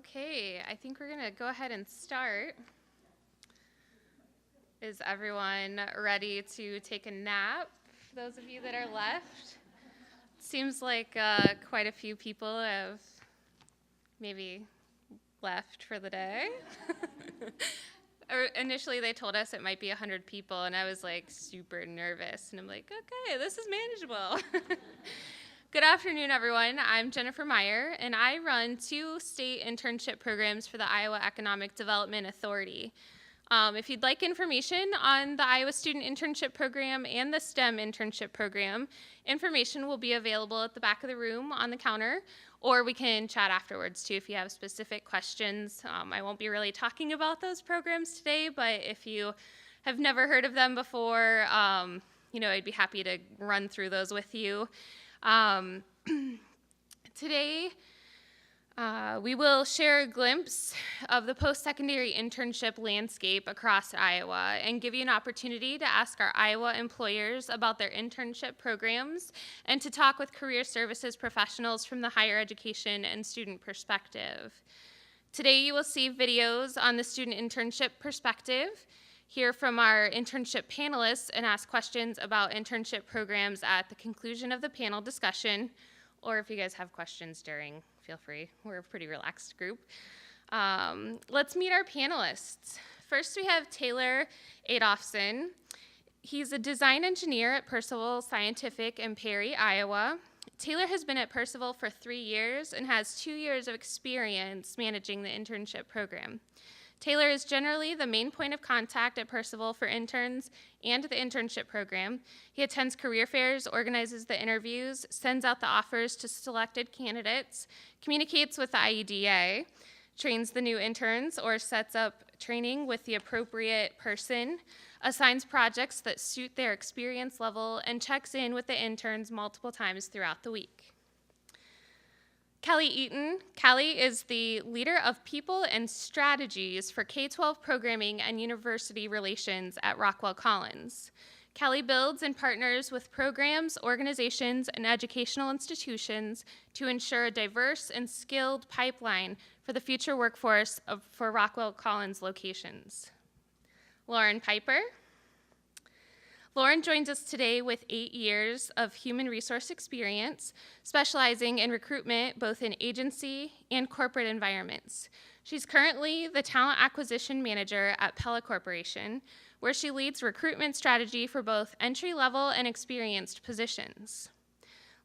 Okay, I think we're gonna go ahead and start. Is everyone ready to take a nap? Those of you that are left, seems like quite a few people have maybe left for the day. Initially, they told us it might be 100 people, and I was like super nervous, and I'm like, okay, this is manageable. Good afternoon, everyone. I'm Jennifer Meyer, and I run 2 state internship programs for the Iowa Economic Development Authority. If you'd like information on the Iowa Student Internship Program and the STEM Internship Program, information will be available at the back of the room on the counter, or we can chat afterwards too if you have specific questions. I won't be really talking about those programs today, but if you have never heard of them before, I'd be happy to run through those with you. Today, we will share a glimpse of the post-secondary internship landscape across Iowa and give you an opportunity to ask our Iowa employers about their internship programs and to talk with career services professionals from the higher education and student perspective. Today, you will see videos on the student internship perspective, hear from our internship panelists, and ask questions about internship programs at the conclusion of the panel discussion, or if you guys have questions during, feel free. We're a pretty relaxed group. Let's meet our panelists. First, we have Taylor Adolphson. He's a design engineer at Percival Scientific in Perry, Iowa. Taylor has been at Percival for 3 years and has 2 years of experience managing the internship program. Taylor is generally the main point of contact at Percival for interns and the internship program. He attends career fairs, organizes the interviews, sends out the offers to selected candidates, communicates with the IEDA, trains the new interns or sets up training with the appropriate person, assigns projects that suit their experience level, and checks in with the interns multiple times throughout the week. Kelly Eaton. Kelly is the leader of people and strategies for K-12 programming and university relations at Rockwell Collins. Kelly builds and partners with programs, organizations, and educational institutions to ensure a diverse and skilled pipeline for the future workforce for Rockwell Collins locations. Lauren Piper. Lauren joins us today with 8 years of human resource experience, specializing in recruitment both in agency and corporate environments. She's currently the talent acquisition manager at Pella Corporation, where she leads recruitment strategy for both entry-level and experienced positions.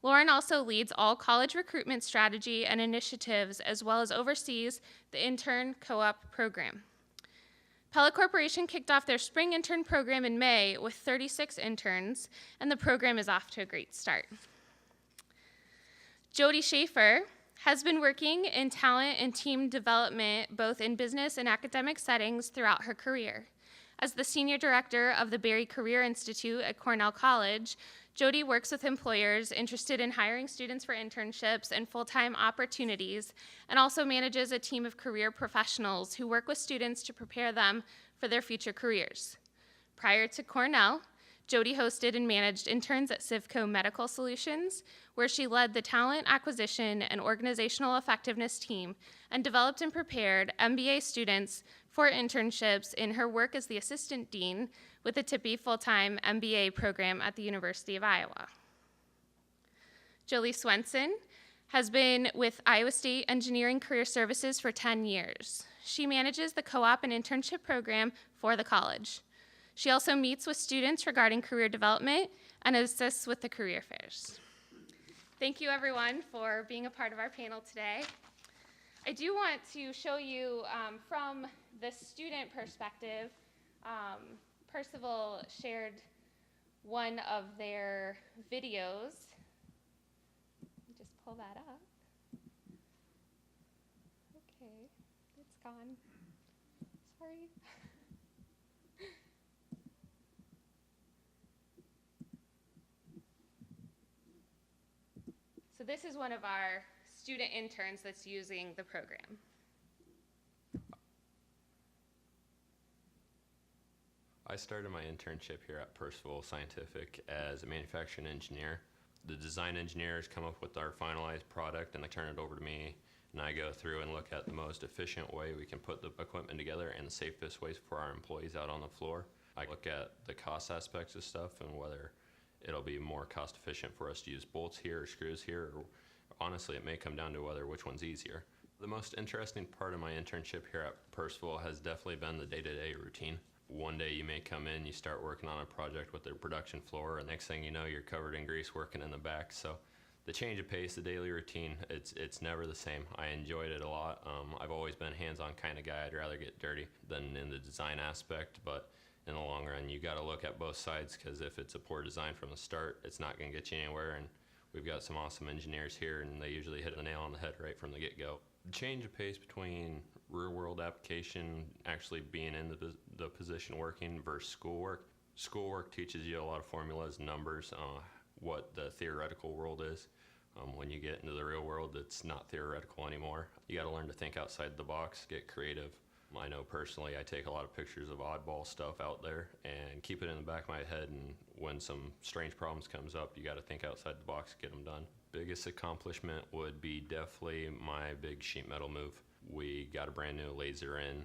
Lauren also leads all college recruitment strategy and initiatives, as well as oversees the intern co-op program. Pella Corporation kicked off their spring intern program in May with 36 interns, and the program is off to a great start. Jody Schaefer has been working in talent and team development, both in business and academic settings throughout her career. As the senior director of the Barry Career Institute at Cornell College, Jody works with employers interested in hiring students for internships and full-time opportunities, and also manages a team of career professionals who work with students to prepare them for their future careers. Prior to Cornell, Jody hosted and managed interns at Civco Medical Solutions, where she led the talent acquisition and organizational effectiveness team and developed and prepared MBA students for internships in her work as the assistant dean with the Tippy full-time MBA program at the University of Iowa. Jolie Swenson has been with Iowa State Engineering Career Services for 10 years. She manages the co-op and internship program for the college. She also meets with students regarding career development and assists with the career fairs. Thank you, everyone, for being a part of our panel today. I do want to show you from the student perspective. Percival shared one of their videos. Just pull that up. Okay, it's gone. Sorry. So this is one of our student interns that's using the program. I started my internship here at Percival Scientific as a manufacturing engineer. The design engineers come up with our finalized product and they turn it over to me, and I go through and look at the most efficient way we can put the equipment together and the safest ways for our employees out on the floor. I look at the cost aspects of stuff and whether it'll be more cost efficient for us to use bolts here or screws here, or honestly it may come down to which one's easier. The most interesting part of my internship here at Percival has definitely been the day-to-day routine. One day you may come in, you start working on a project with the production floor, and next thing you know, you're covered in grease working in the back. So the change of pace, the daily routine, it's never the same. I enjoyed it a lot. I've always been a hands-on kind of guy. I'd rather get dirty than in the design aspect, but in the long run, you got to look at both sides, because if it's a poor design from the start, it's not going to get you anywhere. And we've got some awesome engineers here, and they usually hit the nail on the head right from the get-go. The change of pace between real-world application, actually being in the position working, versus schoolwork. Schoolwork teaches you a lot of formulas, numbers, what the theoretical world is. When you get into the real world, it's not theoretical anymore. You got to learn to think outside the box, get creative. I know personally I take a lot of pictures of oddball stuff out there and keep it in the back of my head, and when some strange problems comes up, you got to think outside the box, get them done. Biggest accomplishment would be definitely my big sheet metal move. We got a brand new laser in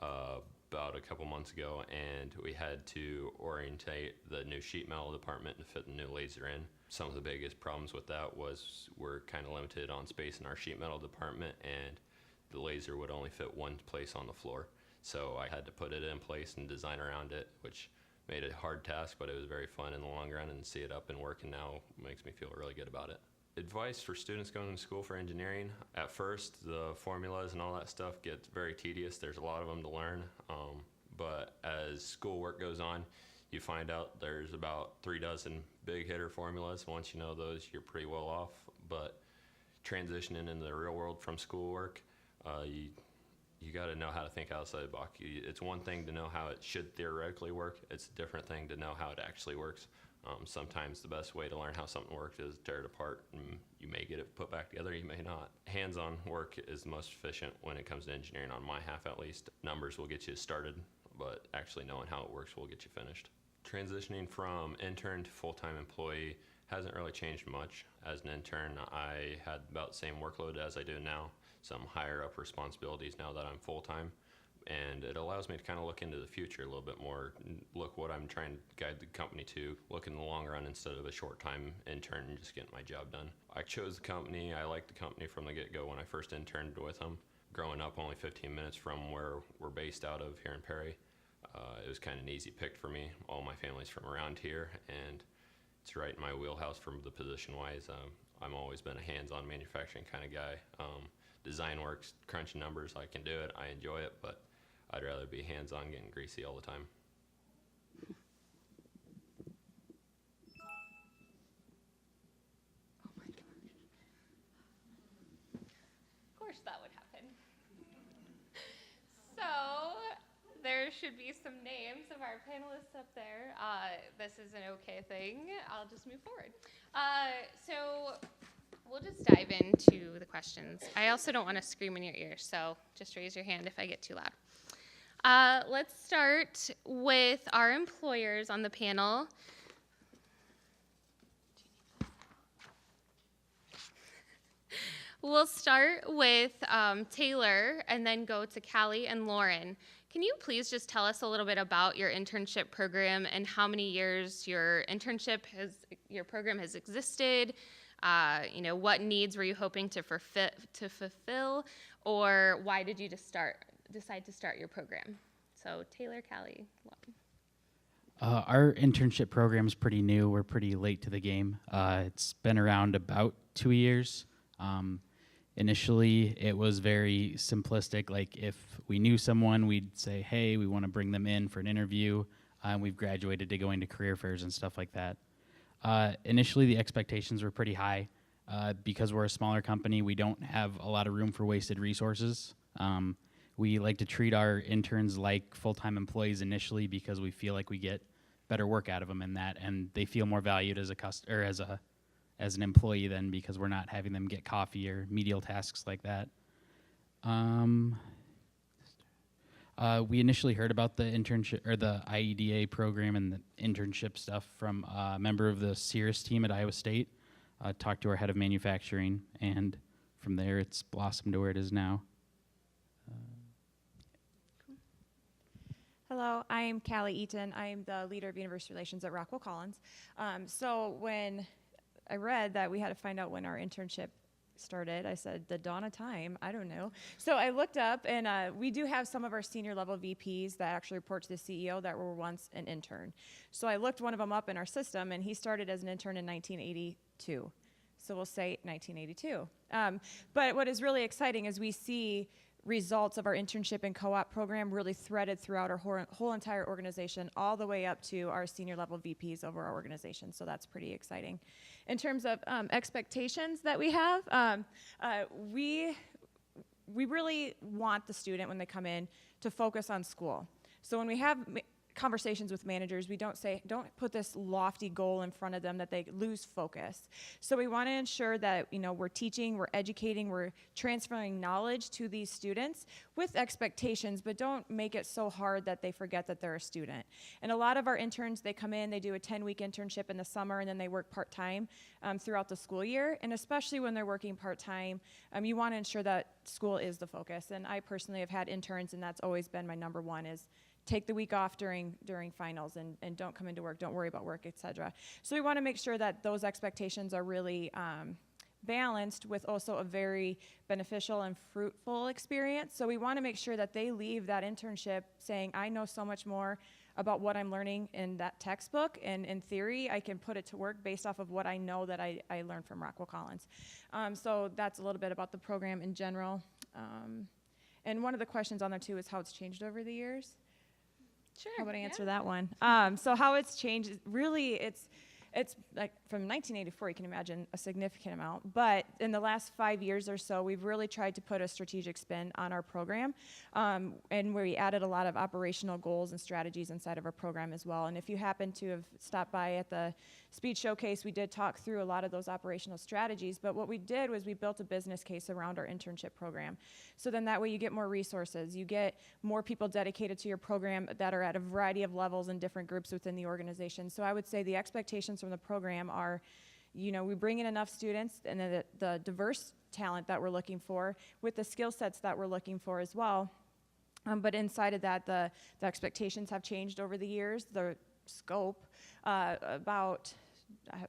about a couple months ago, and we had to orientate the new sheet metal department to fit the new laser in. Some of the biggest problems with that was we're kind of limited on space in our sheet metal department, and the laser would only fit one place on the floor. So I had to put it in place and design around it, which made it a hard task, but it was very fun in the long run, and see it up and working now makes me feel really good about it. Advice for students going to school for engineering: at first, the formulas and all that stuff gets very tedious. There's a lot of them to learn, but as schoolwork goes on, you find out there's about 3 dozen big hitter formulas. Once you know those, you're pretty well off. But transitioning into the real world from schoolwork, you got to know how to think outside the box. It's one thing to know how it should theoretically work. It's a different thing to know how it actually works. Sometimes the best way to learn how something works is tear it apart, and you may get it put back together, you may not. Hands-on work is the most efficient when it comes to engineering, on my half at least. Numbers will get you started, but actually knowing how it works will get you finished. Transitioning from intern to full-time employee hasn't really changed much. As an intern, I had about the same workload as I do now, some higher up responsibilities now that I'm full-time. And it allows me to kind of look into the future a little bit more, look what I'm trying to guide the company to, look in the long run instead of a short-time intern and just getting my job done. I chose the company. I liked the company from the get-go when I first interned with them. Growing up only 15 minutes from where we're based out of here in Perry, it was kind of an easy pick for me. All my family's from around here, and it's right in my wheelhouse from the position-wise. I've always been a hands-on manufacturing kind of guy. Design works, crunching numbers, I can do it. I enjoy it, but I'd rather be hands-on, getting greasy all the time. Oh my gosh. Of course that would happen. So there should be some names of our panelists up there. This is an okay thing. I'll just move forward. So we'll just dive into the questions. I also don't want to scream in your ear, so just raise your hand if I get too loud. Let's start with our employers on the panel. We'll start with Taylor and then go to Callie and Lauren. Can you please just tell us a little bit about your internship program and how many years your program has existed? What needs were you hoping to fulfill, or why did you decide to start your program? So Taylor, Callie, Lauren. Our internship program is pretty new. We're pretty late to the game. It's been around about 2 years. Initially, it was very simplistic. Like if we knew someone, we'd say, hey, we want to bring them in for an interview. We've graduated to going to career fairs and stuff like that. Initially, the expectations were pretty high. Because we're a smaller company, we don't have a lot of room for wasted resources. We like to treat our interns like full-time employees initially because we feel like we get better work out of them in that, and they feel more valued as as an employee then, because we're not having them get coffee or medial tasks like that. We initially heard about the internship or the IEDA program and the internship stuff from a member of the Cirrus team at Iowa State. Talked to our head of manufacturing, and from there, it's blossomed to where it is now. Hello, I'm Callie Eaton. I'm the leader of University Relations at Rockwell Collins. So when I read that we had to find out when our internship started, I said, the dawn of time, I don't know. So I looked up, and we do have some of our senior level VPs that actually report to the CEO that were once an intern. So I looked one of them up in our system, and he started as an intern in 1982. So we'll say 1982. But what is really exciting is we see results of our internship and co-op program really threaded throughout our whole entire organization, all the way up to our senior level VPs over our organization. So that's pretty exciting. In terms of expectations that we have, we really want the student when they come in to focus on school. So when we have conversations with managers, we don't put this lofty goal in front of them that they lose focus. So we want to ensure that, we're teaching, we're educating, we're transferring knowledge to these students with expectations, but don't make it so hard that they forget that they're a student. And a lot of our interns, they come in, they do a 10-week internship in the summer, and then they work part-time throughout the school year. And especially when they're working part-time, you want to ensure that school is the focus. And I personally have had interns, and that's always been my number one, is take the week off during finals and don't come into work, don't worry about work, etc. So we want to make sure that those expectations are really balanced with also a very beneficial and fruitful experience. So we want to make sure that they leave that internship saying, I know so much more about what I'm learning in that textbook, and in theory, I can put it to work based off of what I know that I learned from Rockwell Collins. So that's a little bit about the program in general. And one of the questions on there too is how it's changed over the years. Sure. How would I answer that one? So how it's changed, really, it's like from 1984, you can imagine a significant amount. But in the last 5 years or so, we've really tried to put a strategic spin on our program, and where we added a lot of operational goals and strategies inside of our program as well. And if you happen to have stopped by at the speed showcase, we did talk through a lot of those operational strategies. But what we did was we built a business case around our internship program. So then that way you get more resources, you get more people dedicated to your program that are at a variety of levels and different groups within the organization. So I would say the expectations from the program are, we bring in enough students and the diverse talent that we're looking for with the skill sets that we're looking for as well. But inside of that, the expectations have changed over the years, the scope. About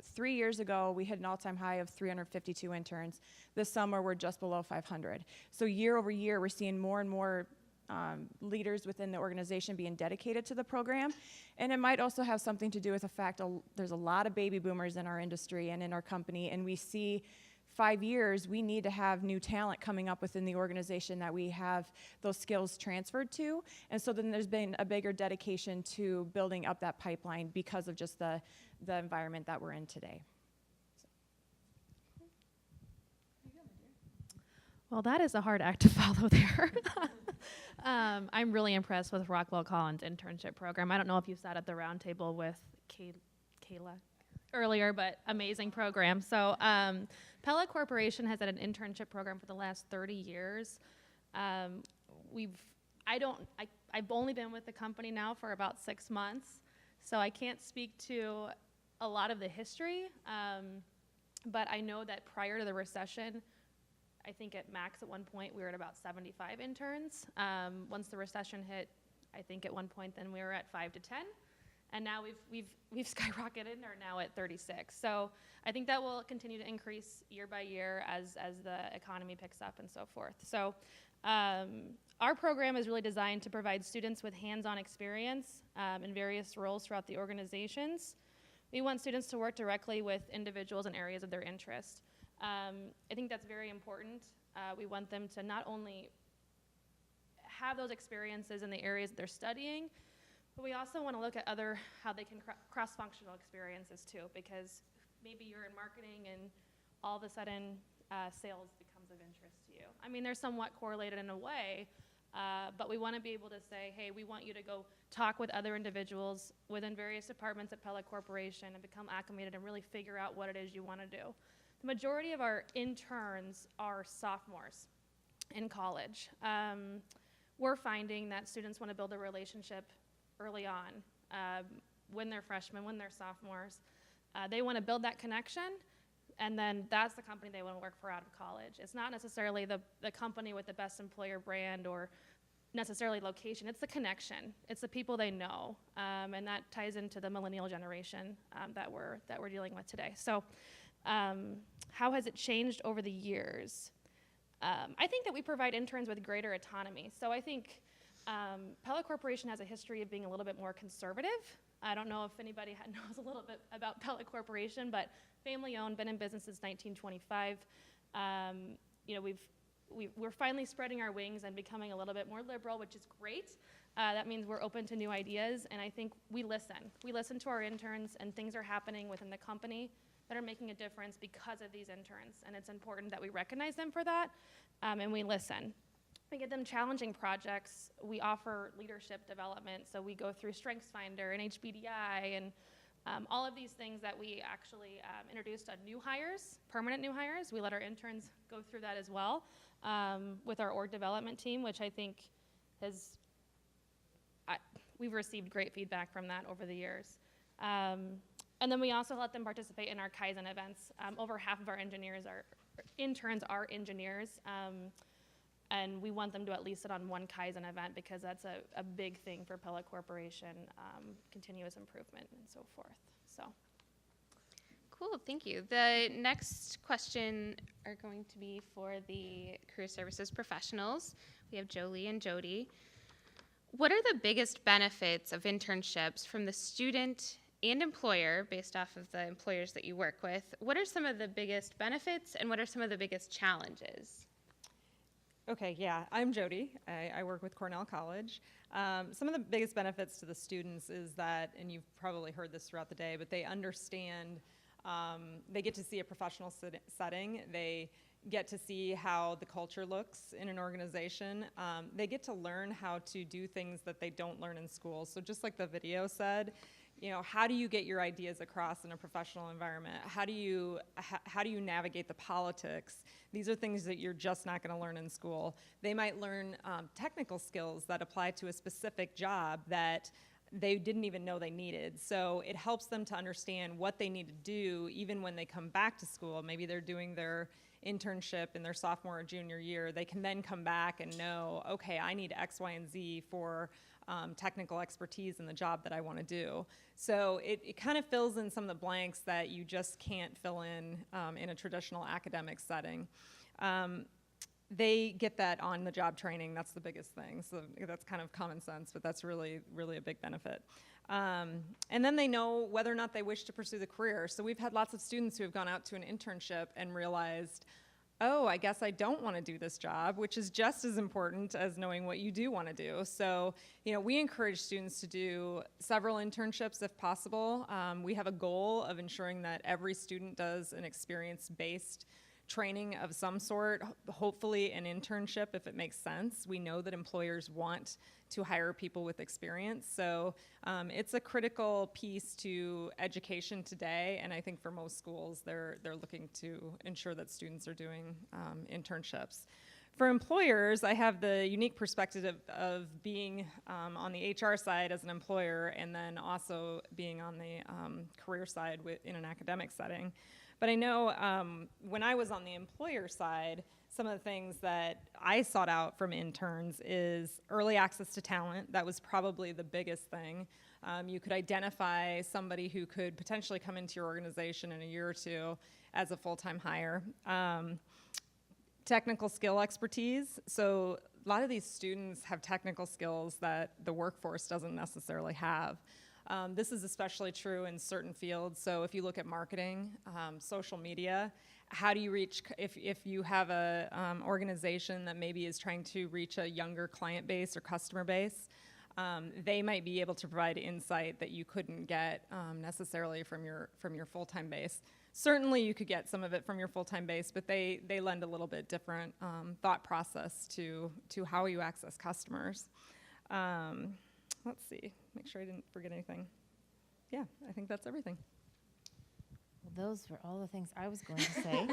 3 years ago, we hit an all-time high of 352 interns. This summer, we're just below 500. So year over year, we're seeing more and more leaders within the organization being dedicated to the program. And it might also have something to do with the fact there's a lot of baby boomers in our industry and in our company, and we see 5 years, we need to have new talent coming up within the organization that we have those skills transferred to. And so then there's been a bigger dedication to building up that pipeline because of just the environment that we're in today. Well, that is a hard act to follow there. I'm really impressed with Rockwell Collins internship program. I don't know if you sat at the round table with Kayla earlier, but amazing program. So Pella Corporation has had an internship program for the last 30 years. I've only been with the company now for about 6 months, so I can't speak to a lot of the history, but I know that prior to the recession, I think at max at one point we were at about 75 interns. Once the recession hit, I think at one point then we were at 5 to 10, and now we've skyrocketed and are now at 36. So I think that will continue to increase year by year as the economy picks up and so forth. So our program is really designed to provide students with hands-on experience in various roles throughout the organizations. We want students to work directly with individuals in areas of their interest. I think that's very important. We want them to not only have those experiences in the areas that they're studying, but we also want to look at how they can cross-functional experiences too, because maybe you're in marketing and all of a sudden sales becomes of interest to you. I mean, they're somewhat correlated in a way, but we want to be able to say, hey, we want you to go talk with other individuals within various departments at Pella Corporation and become acclimated and really figure out what it is you want to do. The majority of our interns are sophomores in college. We're finding that students want to build a relationship early on, when they're freshmen, when they're sophomores. They want to build that connection, And then that's the company they want to work for out of college. It's not necessarily the company with the best employer brand or necessarily location. It's the connection. It's the people they know, and that ties into the millennial generation that we're dealing with today. So, how has it changed over the years? I think that we provide interns with greater autonomy. So I think Pella Corporation has a history of being a little bit more conservative. I don't know if anybody knows a little bit about Pella Corporation, but family-owned, been in business since 1925. You know, we're finally spreading our wings and becoming a little bit more liberal, which is great. That means we're open to new ideas, and I think we listen. We listen to our interns, and things are happening within the company that are making a difference because of these interns, and it's important that we recognize them for that, and we listen. We get them challenging projects. We offer leadership development, so we go through StrengthsFinder and HBDI and all of these things that we actually introduced on new hires, permanent new hires. We let our interns go through that as well with our org development team, which I think we've received great feedback from that over the years. And then we also let them participate in our Kaizen events. Over half of our interns are engineers, and we want them to at least sit on one Kaizen event because that's a big thing for Pella Corporation, continuous improvement and so forth. So. Cool, thank you. The next question are going to be for the career services professionals. We have Jolie and Jody. What are the biggest benefits of internships from the student and employer, based off of the employers that you work with? What are some of the biggest benefits and what are some of the biggest challenges? Okay, yeah, I'm Jody. I work with Cornell College. Some of the biggest benefits to the students is that, and you've probably heard this throughout the day, but they understand, they get to see a professional setting. They get to see how the culture looks in an organization. They get to learn how to do things that they don't learn in school. So just like the video said, you know, how do you get your ideas across in a professional environment? How do you navigate the politics? These are things that you're just not going to learn in school. They might learn technical skills that apply to a specific job that they didn't even know they needed. So it helps them to understand what they need to do even when they come back to school. Maybe they're doing their internship in their sophomore or junior year. They can then come back and know, okay, I need X, Y, and Z for technical expertise in the job that I want to do. So it kind of fills in some of the blanks that you just can't fill in a traditional academic setting. They get that on the job training. That's the biggest thing. So that's kind of common sense, but that's really, really a big benefit. And then they know whether or not they wish to pursue the career. So we've had lots of students who have gone out to an internship and realized, oh, I guess I don't want to do this job, which is just as important as knowing what you do want to do. So, you know, we encourage students to do several internships if possible. We have a goal of ensuring that every student does an experience-based training of some sort, hopefully an internship if it makes sense. We know that employers want to hire people with experience, so it's a critical piece to education today, and I think for most schools they're looking to ensure that students are doing internships. For employers, I have the unique perspective of being on the HR side as an employer and then also being on the career side in an academic setting. But I know when I was on the employer side, some of the things that I sought out from interns is early access to talent. That was probably the biggest thing. You could identify somebody who could potentially come into your organization in a year or two as a full-time hire. Technical skill expertise. So a lot of these students have technical skills that the workforce doesn't necessarily have. This is especially true in certain fields. So if you look at marketing, social media, how do you reach, if you have a organization that maybe is trying to reach a younger client base or customer base, they might be able to provide insight that you couldn't get necessarily from your full-time base. Certainly you could get some of it from your full-time base, but they lend a little bit different thought process to how you access customers. Let's see, make sure I didn't forget anything. Yeah, I think that's everything. Well, those were all the things I was going to say.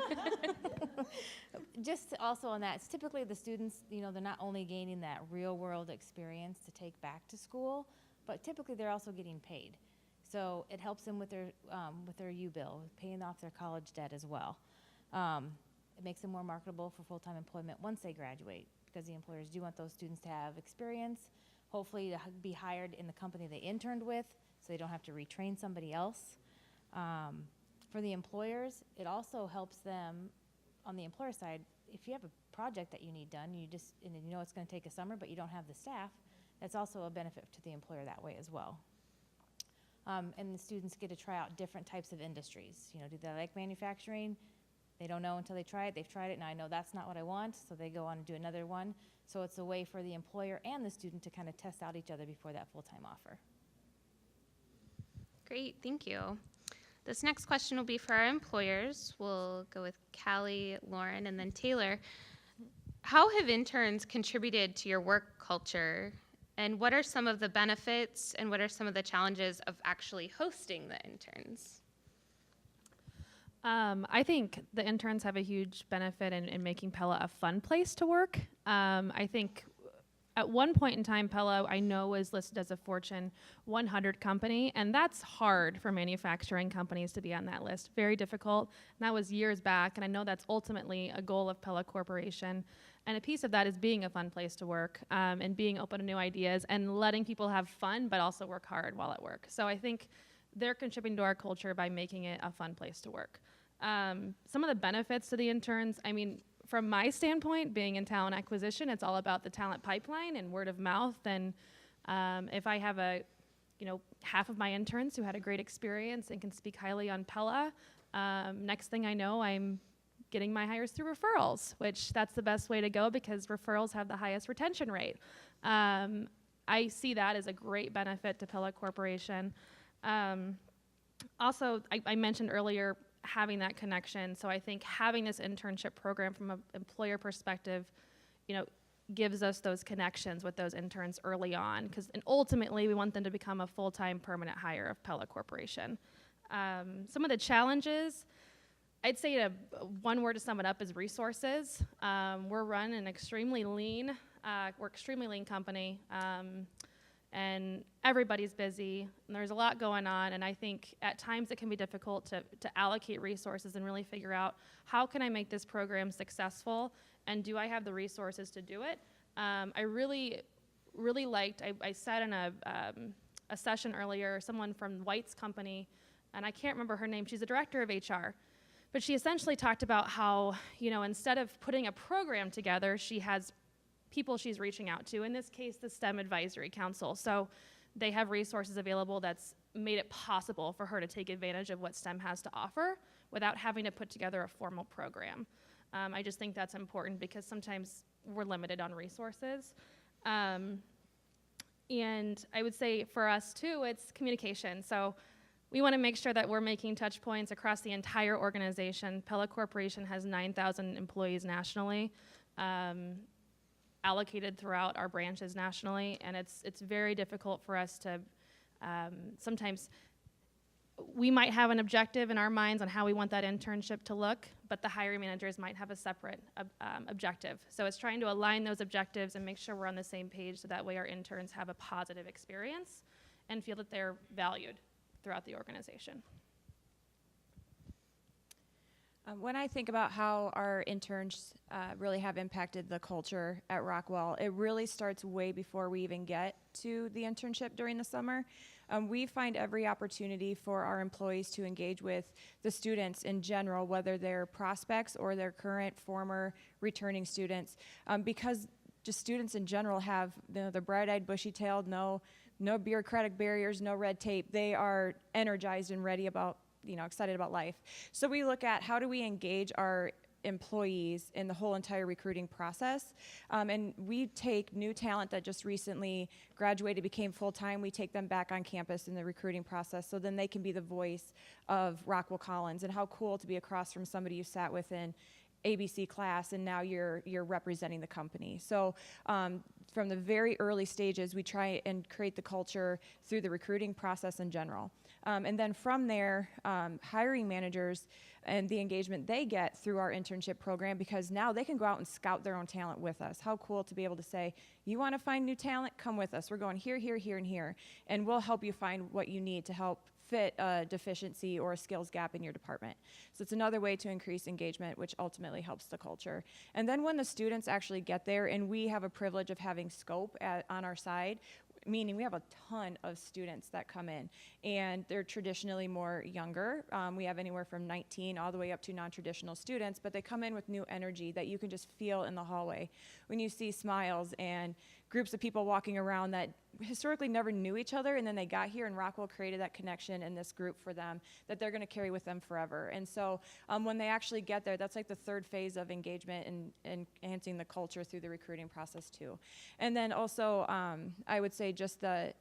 Just also on that, it's typically the students, you know, they're not only gaining that real world experience to take back to school, but typically they're also getting paid. So it helps them with their U-bill, paying off their college debt as well. It makes them more marketable for full-time employment once they graduate, because the employers do want those students to have experience, hopefully to be hired in the company they interned with, so they don't have to retrain somebody else. For the employers, it also helps them on the employer side. If you have a project that you need done, and you know it's going to take a summer, but you don't have the staff, that's also a benefit to the employer that way as well. And the students get to try out different types of industries. You know, do they like manufacturing? They don't know until they try it. They've tried it, and I know that's not what I want, so they go on and do another one. So it's a way for the employer and the student to kind of test out each other before that full-time offer. Great, thank you. This next question will be for our employers. We'll go with Callie, Lauren, and then Taylor. How have interns contributed to your work culture? And what are some of the benefits and what are some of the challenges of actually hosting the interns? I think the interns have a huge benefit in making Pella a fun place to work. I think at one point in time, Pella, I know, was listed as a Fortune 100 company, and that's hard for manufacturing companies to be on that list. Very difficult. And that was years back, and I know that's ultimately a goal of Pella Corporation. And a piece of that is being a fun place to work, and being open to new ideas and letting people have fun, but also work hard while at work. So I think they're contributing to our culture by making it a fun place to work. Some of the benefits to the interns, I mean, from my standpoint, being in talent acquisition, it's all about the talent pipeline and word of mouth. And if I have half of my interns who had a great experience and can speak highly on Pella, next thing I know, I'm getting my hires through referrals, which that's the best way to go because referrals have the highest retention rate. I see that as a great benefit to Pella Corporation. Also, I mentioned earlier having that connection. So I think having this internship program from an employer perspective, gives us those connections with those interns early on, and ultimately we want them to become a full-time permanent hire of Pella Corporation. Some of the challenges, I'd say one word to sum it up is resources. We're run an extremely lean, company. And everybody's busy, and there's a lot going on, and I think at times it can be difficult to allocate resources and really figure out how can I make this program successful, and do I have the resources to do it? I really liked, I sat in a session earlier, someone from White's company, and I can't remember her name, she's the director of HR, but she essentially talked about how, instead of putting a program together, she has people she's reaching out to, in this case, the STEM Advisory Council. So they have resources available that's made it possible for her to take advantage of what STEM has to offer without having to put together a formal program. I just think that's important because sometimes we're limited on resources. And I would say for us too, it's communication. So we want to make sure that we're making touch points across the entire organization. Pella Corporation has 9,000 employees nationally. Allocated throughout our branches nationally, and it's very difficult for us to sometimes we might have an objective in our minds on how we want that internship to look, but the hiring managers might have a separate objective. So it's trying to align those objectives and make sure we're on the same page so that way our interns have a positive experience and feel that they're valued throughout the organization. When I think about how our interns really have impacted the culture at Rockwell, it really starts way before we even get to the internship during the summer. We find every opportunity for our employees to engage with the students in general, whether they're prospects or their current, former, returning students, because just students in general have they're bright-eyed, bushy-tailed, no bureaucratic barriers, no red tape. They are energized and ready about excited about life. So we look at how do we engage our employees in the whole entire recruiting process. And we take new talent that just recently graduated, became full-time, we take them back on campus in the recruiting process so then they can be the voice of Rockwell Collins. And how cool to be across from somebody you sat with in ABC class and now you're representing the company. So from the very early stages, we try and create the culture through the recruiting process in general. And then from there, hiring managers and the engagement they get through our internship program, because now they can go out and scout their own talent with us. How cool to be able to say, you want to find new talent? Come with us. We're going here, here, here, and here. And we'll help you find what you need to help fit a deficiency or a skills gap in your department. So it's another way to increase engagement, which ultimately helps the culture. And then when the students actually get there, and we have a privilege of having scope on our side, meaning we have a ton of students that come in, and they're traditionally more younger. We have anywhere from 19 all the way up to non-traditional students, but they come in with new energy that you can just feel in the hallway. When you see smiles and groups of people walking around that historically never knew each other, and then they got here and Rockwell created that connection in this group for them that they're going to carry with them forever. And so when they actually get there, that's like the third phase of engagement and enhancing the culture through the recruiting process too. And then also I would say just the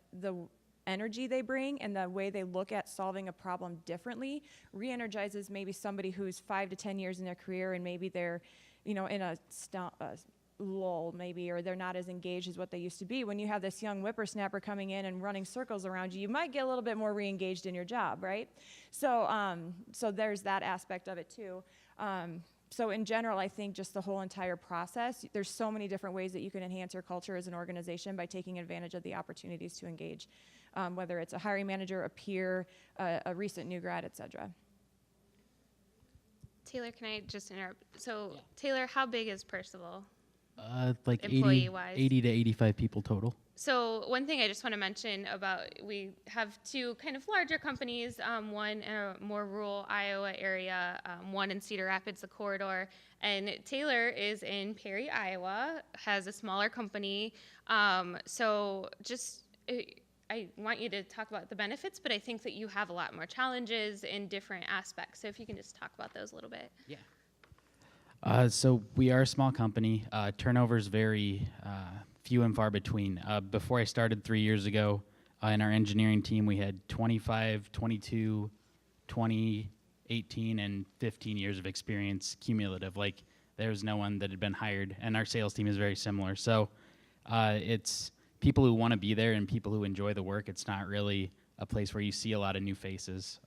energy they bring and the way they look at solving a problem differently re-energizes maybe somebody who's 5 to 10 years in their career, and maybe they're, in a lull maybe, or they're not as engaged as what they used to be. When you have this young whippersnapper coming in and running circles around you, you might get a little bit more re-engaged in your job, right? So so there's that aspect of it too. So in general, I think just the whole entire process, there's so many different ways that you can enhance your culture as an organization by taking advantage of the opportunities to engage, whether it's a hiring manager, a peer, a recent new grad, et cetera. Taylor, can I just interrupt? So, yeah. Taylor, how big is Percival? Like 80 to 85 people total. So one thing I just want to mention about, we have two kind of larger companies, one in a more rural Iowa area, one in Cedar Rapids, the corridor, and Taylor is in Perry, Iowa, has a smaller company. So just, I want you to talk about the benefits, but I think that you have a lot more challenges in different aspects. So if you can just talk about those a little bit. Yeah. So we are a small company. Turnover's very few and far between. Before I started 3 years ago, in our engineering team, we had 25, 22, 20, 18, and 15 years of experience cumulative. Like, there was no one that had been hired, and our sales team is very similar. So it's people who want to be there and people who enjoy the work. It's not really a place where you see a lot of new faces,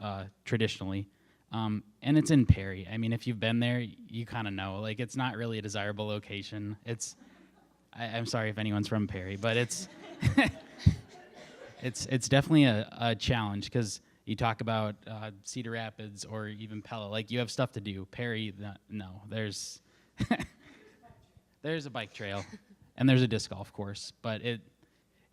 traditionally. And it's in Perry. I mean, if you've been there, you kind of know. Like, it's not really a desirable location. I'm sorry if anyone's from Perry, but it's it's definitely a challenge, because you talk about Cedar Rapids or even Pella. Like, you have stuff to do. Perry, no. There's there's a bike trail, and there's a disc golf course, but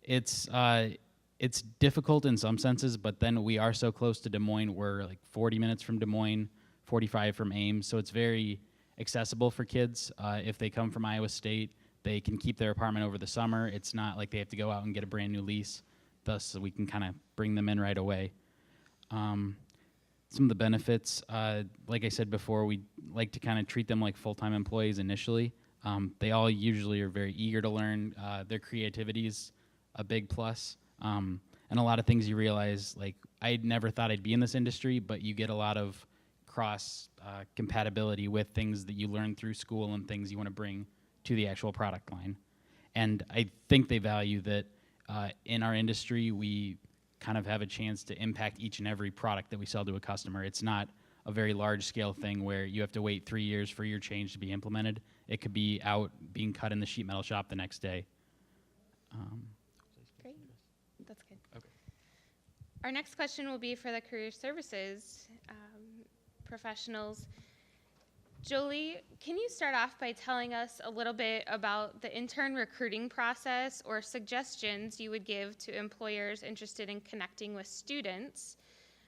it's difficult in some senses, but then we are so close to Des Moines. We're like 40 minutes from Des Moines, 45 from Ames, so it's very accessible for kids. If they come from Iowa State, they can keep their apartment over the summer. It's not like they have to go out and get a brand new lease, thus we can kind of bring them in right away. Some of the benefits, like I said before, we like to kind of treat them like full-time employees initially. They all usually are very eager to learn. Their creativity is a big plus. And a lot of things you realize, like, I never thought I'd be in this industry, but you get a lot of cross compatibility with things that you learn through school and things you want to bring to the actual product line. And I think they value that in our industry, we kind of have a chance to impact each and every product that we sell to a customer. It's not a very large scale thing where you have to wait 3 years for your change to be implemented. It could be out being cut in the sheet metal shop the next day. Great. That's good. Okay. Our next question will be for the career services professionals. Jolie, can you start off by telling us a little bit about the intern recruiting process or suggestions you would give to employers interested in connecting with students?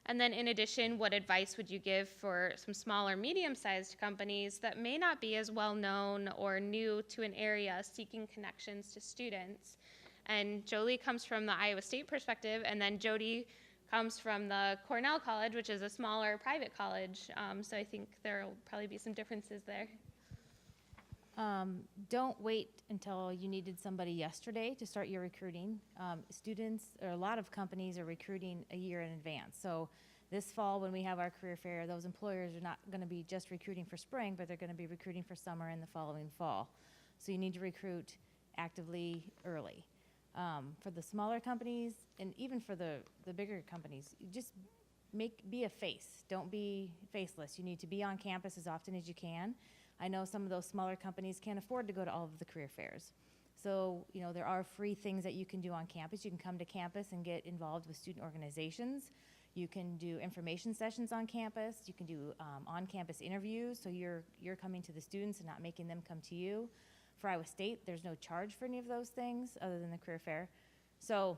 And then in addition, what advice would you give for some smaller, medium-sized companies that may not be as well known or new to an area seeking connections to students? And Jolie comes from the Iowa State perspective, and then Jody comes from the Cornell College, which is a smaller private college. So I think there will probably be some differences there. Don't wait until you needed somebody yesterday to start your recruiting. Students, or a lot of companies, are recruiting a year in advance. So this fall, when we have our career fair, those employers are not going to be just recruiting for spring, but they're going to be recruiting for summer and the following fall. So you need to recruit actively early. For the smaller companies, and even for the bigger companies, you just be a face. Don't be faceless. You need to be on campus as often as you can. I know some of those smaller companies can't afford to go to all of the career fairs. So, there are free things that you can do on campus. You can come to campus and get involved with student organizations. You can do information sessions on campus. You can do on-campus interviews, so you're coming to the students and not making them come to you. For Iowa State, there's no charge for any of those things other than the career fair. So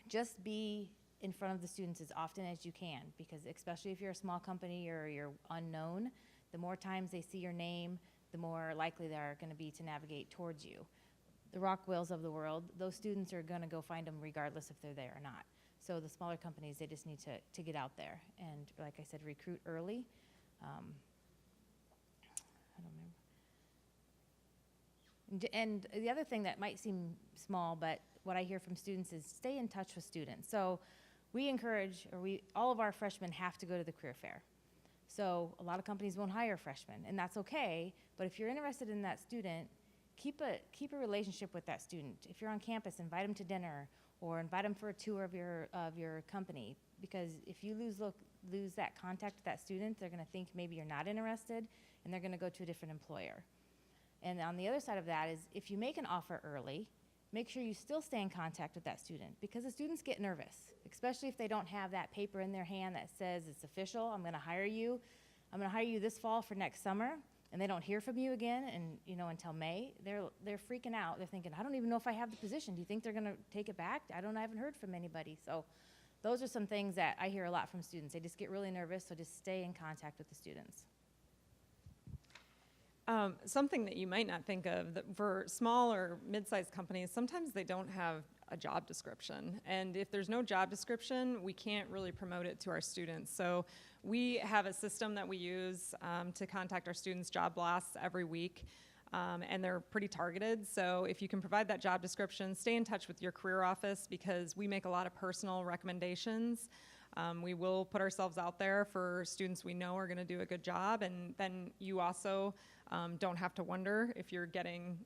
just be in front of the students as often as you can, because especially if you're a small company or you're unknown, the more times they see your name, the more likely they are going to be to navigate towards you. The Rockwells of the world, those students are going to go find them regardless if they're there or not. So the smaller companies, they just need to get out there and, like I said, recruit early. I don't remember. And the other thing that might seem small, but what I hear from students is stay in touch with students. So we encourage, all of our freshmen have to go to the career fair. So a lot of companies won't hire freshmen, and that's okay. But if you're interested in that student, keep a relationship with that student. If you're on campus, invite them to dinner or invite them for a tour of your company. Because if you lose that contact with that student, they're going to think maybe you're not interested, and they're going to go to a different employer. And on the other side of that is, if you make an offer early, make sure you still stay in contact with that student, because the students get nervous, especially if they don't have that paper in their hand that says it's official. I'm going to hire you this fall for next summer, and they don't hear from you again and until May. They're freaking out. They're thinking, I don't even know if I have the position. Do you think they're going to take it back? I haven't heard from anybody. So those are some things that I hear a lot from students. They just get really nervous, so just stay in contact with the students. Something that you might not think of, that for small or mid-sized companies, sometimes they don't have a job description. And if there's no job description, we can't really promote it to our students. So we have a system that we use to contact our students, job blasts every week. And they're pretty targeted. So if you can provide that job description, stay in touch with your career office, because we make a lot of personal recommendations. We will put ourselves out there for students we know are going to do a good job, and then you also don't have to wonder if you're getting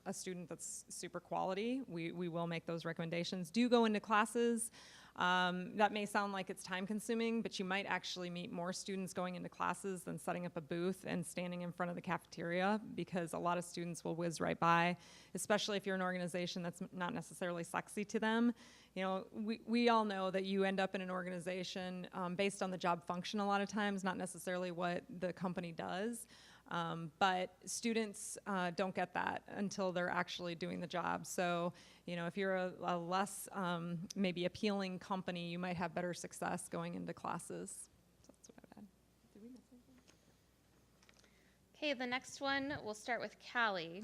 a student that's super quality. We will make those recommendations. Do go into classes. That may sound like it's time consuming, but you might actually meet more students going into classes than setting up a booth and standing in front of the cafeteria, because a lot of students will whiz right by, especially if you're an organization that's not necessarily sexy to them. We all know that you end up in an organization based on the job function a lot of times, not necessarily what the company does. But students don't get that until they're actually doing the job. So, if you're a less maybe appealing company, you might have better success going into classes. So that's what I would add. Did we miss anything? Okay, the next one, we'll start with Callie,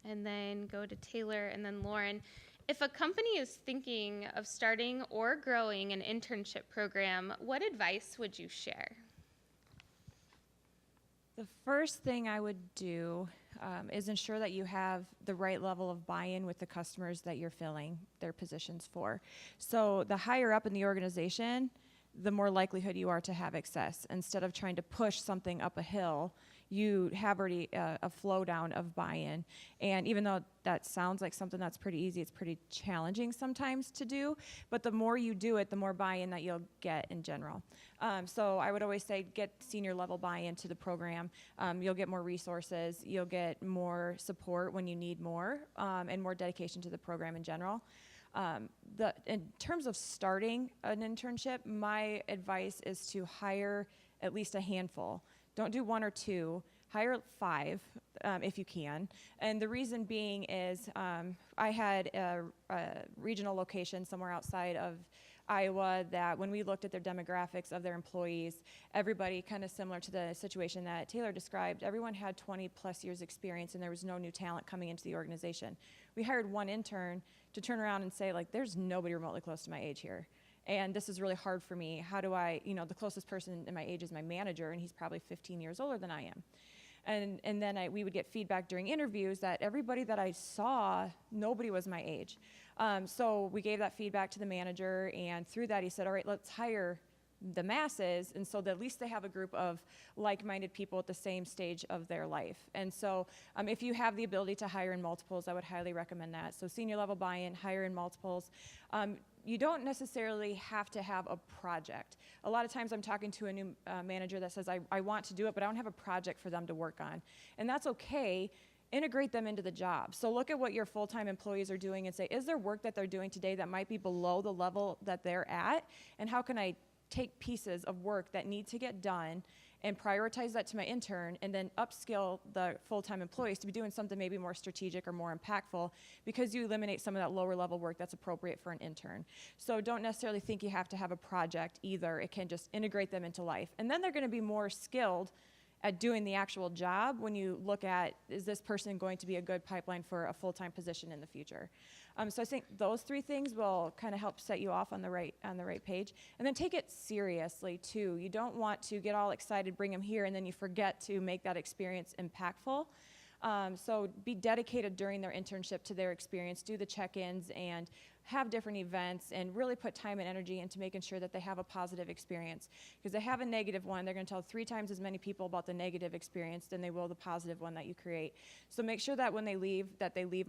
and then go to Taylor, and then Lauren. If a company is thinking of starting or growing an internship program, what advice would you share? The first thing I would do is ensure that you have the right level of buy-in with the customers that you're filling their positions for. So the higher up in the organization, the more likelihood you are to have success. Instead of trying to push something up a hill, you have already a flow down of buy-in. And even though that sounds like something that's pretty easy, it's pretty challenging sometimes to do. But the more you do it, the more buy-in that you'll get in general. So I would always say get senior level buy-in to the program. You'll get more resources. You'll get more support when you need more, and more dedication to the program in general. In terms of starting an internship, my advice is to hire at least a handful. Don't do 1 or 2, hire 5 if you can. And the reason being is I had a regional location somewhere outside of Iowa that when we looked at their demographics of their employees, everybody kind of similar to the situation that Taylor described, everyone had 20 plus years experience and there was no new talent coming into the organization. We hired one intern to turn around and say, like, there's nobody remotely close to my age here. And this is really hard for me. How do I, the closest person in my age is my manager, and he's probably 15 years older than I am. And then we would get feedback during interviews that everybody that I saw, nobody was my age. So we gave that feedback to the manager, and through that he said, all right, let's hire the masses, and so that at least they have a group of like-minded people at the same stage of their life. And so if you have the ability to hire in multiples, I would highly recommend that. So senior level buy-in, hire in multiples. You don't necessarily have to have a project. A lot of times I'm talking to a new manager that says, I want to do it, but I don't have a project for them to work on. And that's okay. Integrate them into the job. So look at what your full-time employees are doing and say, is there work that they're doing today that might be below the level that they're at? And how can I take pieces of work that need to get done and prioritize that to my intern, and then upskill the full-time employees to be doing something maybe more strategic or more impactful, because you eliminate some of that lower level work that's appropriate for an intern. So don't necessarily think you have to have a project either. It can just integrate them into life. And then they're going to be more skilled at doing the actual job when you look at, is this person going to be a good pipeline for a full-time position in the future? So I think those three things will kind of help set you off on the right page. And then take it seriously too. You don't want to get all excited, bring them here, and then you forget to make that experience impactful. So be dedicated during their internship to their experience, do the check-ins and have different events, and really put time and energy into making sure that they have a positive experience. Because they have a negative one, they're going to tell 3 times as many people about the negative experience than they will the positive one that you create. So make sure that when they leave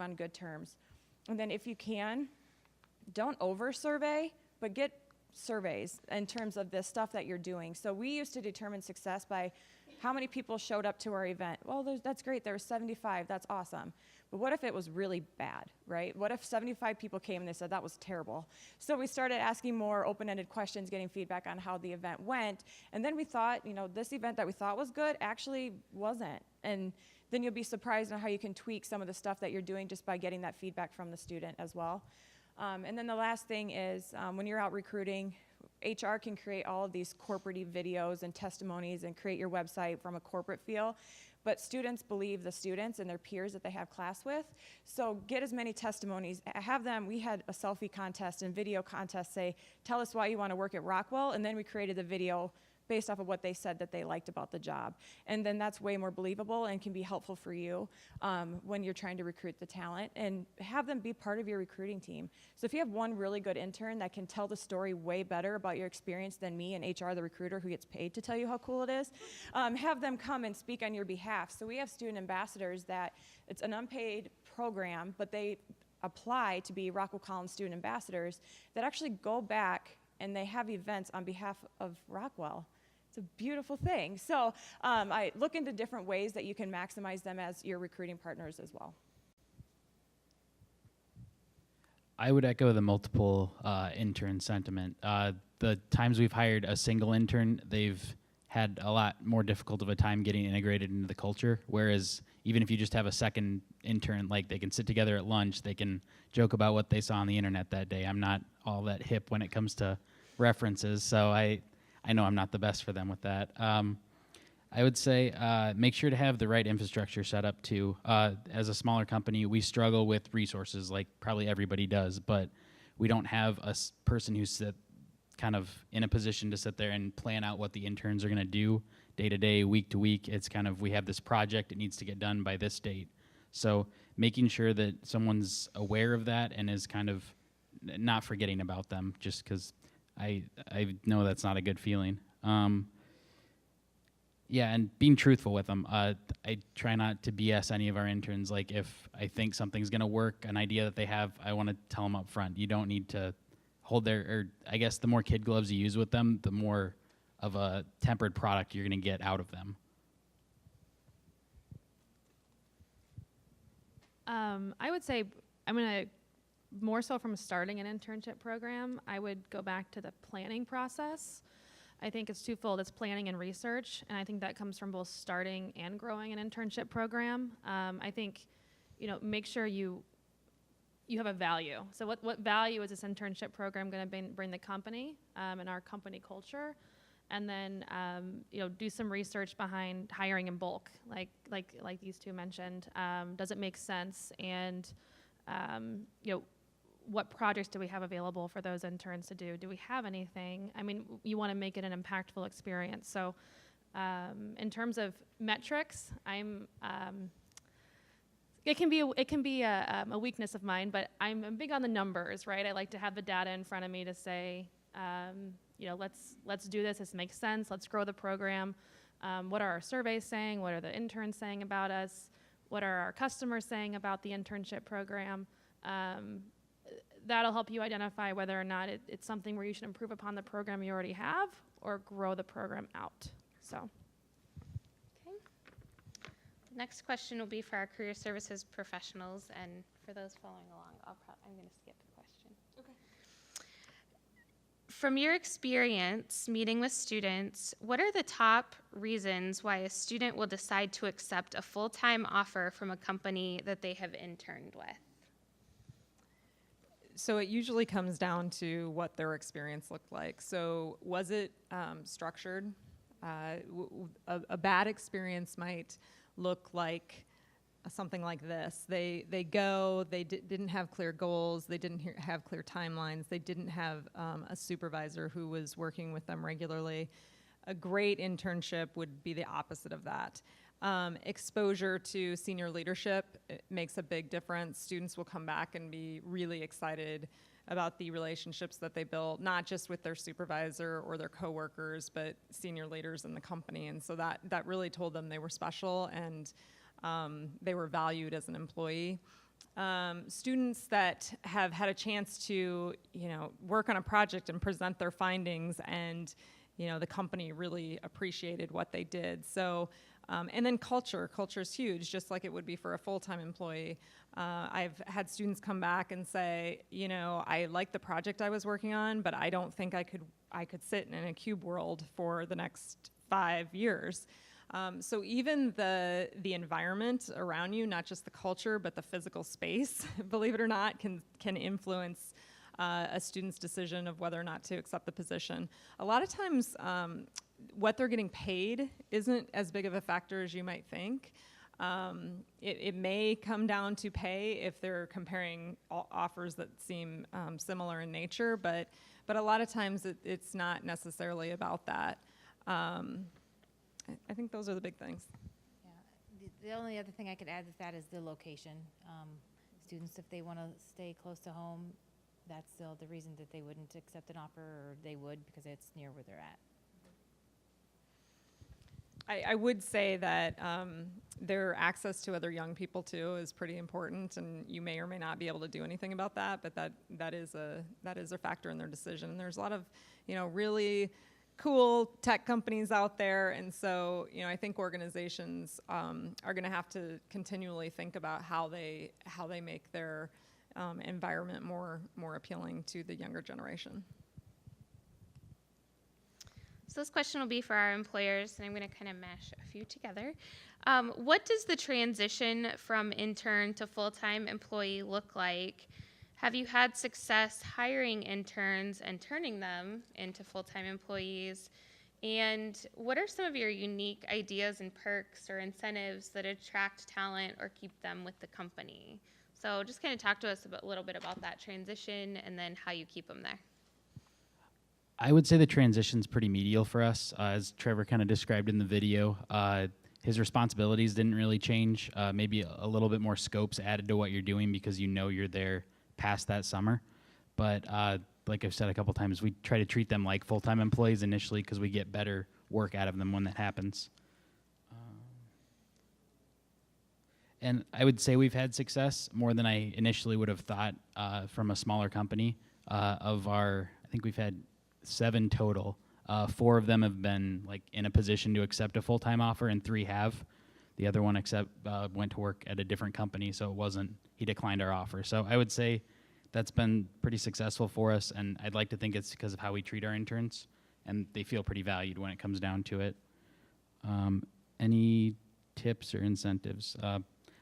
on good terms. And then if you can, don't over-survey, but get surveys in terms of the stuff that you're doing. So we used to determine success by how many people showed up to our event. Well, that's great, there were 75, that's awesome. But what if it was really bad, right? What if 75 people came and they said that was terrible? So we started asking more open-ended questions, getting feedback on how the event went. And then we thought, this event that we thought was good actually wasn't. And then you'll be surprised on how you can tweak some of the stuff that you're doing just by getting that feedback from the student as well. And then the last thing is when you're out recruiting, HR can create all of these corporate videos and testimonies and create your website from a corporate feel. But students believe the students and their peers that they have class with. So get as many testimonies. Have them, we had a selfie contest and video contest say, tell us why you want to work at Rockwell. And then we created the video based off of what they said that they liked about the job. And then that's way more believable and can be helpful for you when you're trying to recruit the talent, and have them be part of your recruiting team. So if you have one really good intern that can tell the story way better about your experience than me and HR, the recruiter who gets paid to tell you how cool it is, have them come and speak on your behalf. So we have student ambassadors that it's an unpaid program, but they apply to be Rockwell Collins student ambassadors that actually go back and they have events on behalf of Rockwell. It's a beautiful thing. So I look into different ways that you can maximize them as your recruiting partners as well. I would echo the multiple intern sentiment. The times we've hired a single intern, they've had a lot more difficult of a time getting integrated into the culture, whereas even if you just have a second intern, like they can sit together at lunch, they can joke about what they saw on the internet that day. I'm not all that hip when it comes to references, so I know I'm not the best for them with that. I would say make sure to have the right infrastructure set up too. As a smaller company, we struggle with resources like probably everybody does, but we don't have a person who's kind of in a position to sit there and plan out what the interns are going to do day to day, week to week. It's kind of, we have this project, it needs to get done by this date. So making sure that someone's aware of that and is kind of not forgetting about them, just because I know that's not a good feeling. Yeah, and being truthful with them. I try not to BS any of our interns. Like if I think something's going to work, an idea that they have, I want to tell them up front. You don't need to hold I guess the more kid gloves you use with them, the more of a tempered product you're going to get out of them. I would say I'm going to, more so from starting an internship program, I would go back to the planning process. I think it's twofold. It's planning and research, and I think that comes from both starting and growing an internship program. I think, make sure you have a value. So what value is this internship program going to bring the company and our company culture? And then, do some research behind hiring in bulk, like these two mentioned. Does it make sense? And, what projects do we have available for those interns to do? Do we have anything? I mean, you want to make it an impactful experience. So in terms of metrics, it can be a weakness of mine, but I'm big on the numbers, right? I like to have the data in front of me to say, let's do this. This makes sense. Let's grow the program. What are our surveys saying? What are the interns saying about us? What are our customers saying about the internship program? That'll help you identify whether or not it's something where you should improve upon the program you already have or grow the program out. So. Okay. Next question will be for our career services professionals, and for those following along, I'm going to skip the question. Okay. From your experience meeting with students, what are the top reasons why a student will decide to accept a full-time offer from a company that they have interned with? So it usually comes down to what their experience looked like. So was it structured? A bad experience might look like something like this. They didn't have clear goals, they didn't have clear timelines, they didn't have a supervisor who was working with them regularly. A great internship would be the opposite of that. Exposure to senior leadership makes a big difference. Students will come back and be really excited about the relationships that they built, not just with their supervisor or their coworkers, but senior leaders in the company. And so that really told them they were special and they were valued as an employee. Students that have had a chance to, work on a project and present their findings, and the company really appreciated what they did. So, and then culture is huge, just like it would be for a full-time employee. I've had students come back and say, I like the project I was working on, but I don't think I could sit in a cube world for the next 5 years. So even the environment around you, not just the culture, but the physical space, believe it or not, can influence a student's decision of whether or not to accept the position. A lot of times, what they're getting paid isn't as big of a factor as you might think. It may come down to pay if they're comparing offers that seem similar in nature, but a lot of times it's not necessarily about that. I think those are the big things. Yeah. The only other thing I could add to that is the location. Students, if they want to stay close to home, that's still the reason that they wouldn't accept an offer, or they would because it's near where they're at. I would say that their access to other young people too is pretty important, and you may or may not be able to do anything about that, but that is a factor in their decision. And there's a lot of really cool tech companies out there, and so I think organizations are going to have to continually think about how they make their environment more appealing to the younger generation. So this question will be for our employers, and I'm going to kind of mash a few together. What does the transition from intern to full-time employee look like? Have you had success hiring interns and turning them into full-time employees? And what are some of your unique ideas and perks or incentives that attract talent or keep them with the company? So just kind of talk to us a little bit about that transition and then how you keep them there. I would say the transition's pretty medial for us. As Trevor kind of described in the video, his responsibilities didn't really change. Maybe a little bit more scopes added to what you're doing because you're there past that summer. But like I've said a couple times, we try to treat them like full-time employees initially because we get better work out of them when that happens. And I would say we've had success more than I initially would have thought from a smaller company. I think we've had 7 total. 4 of them have been in a position to accept a full-time offer, and 3 have. The other one went to work at a different company, so he declined our offer. So I would say that's been pretty successful for us, and I'd like to think it's because of how we treat our interns, and they feel pretty valued when it comes down to it. Any tips or incentives?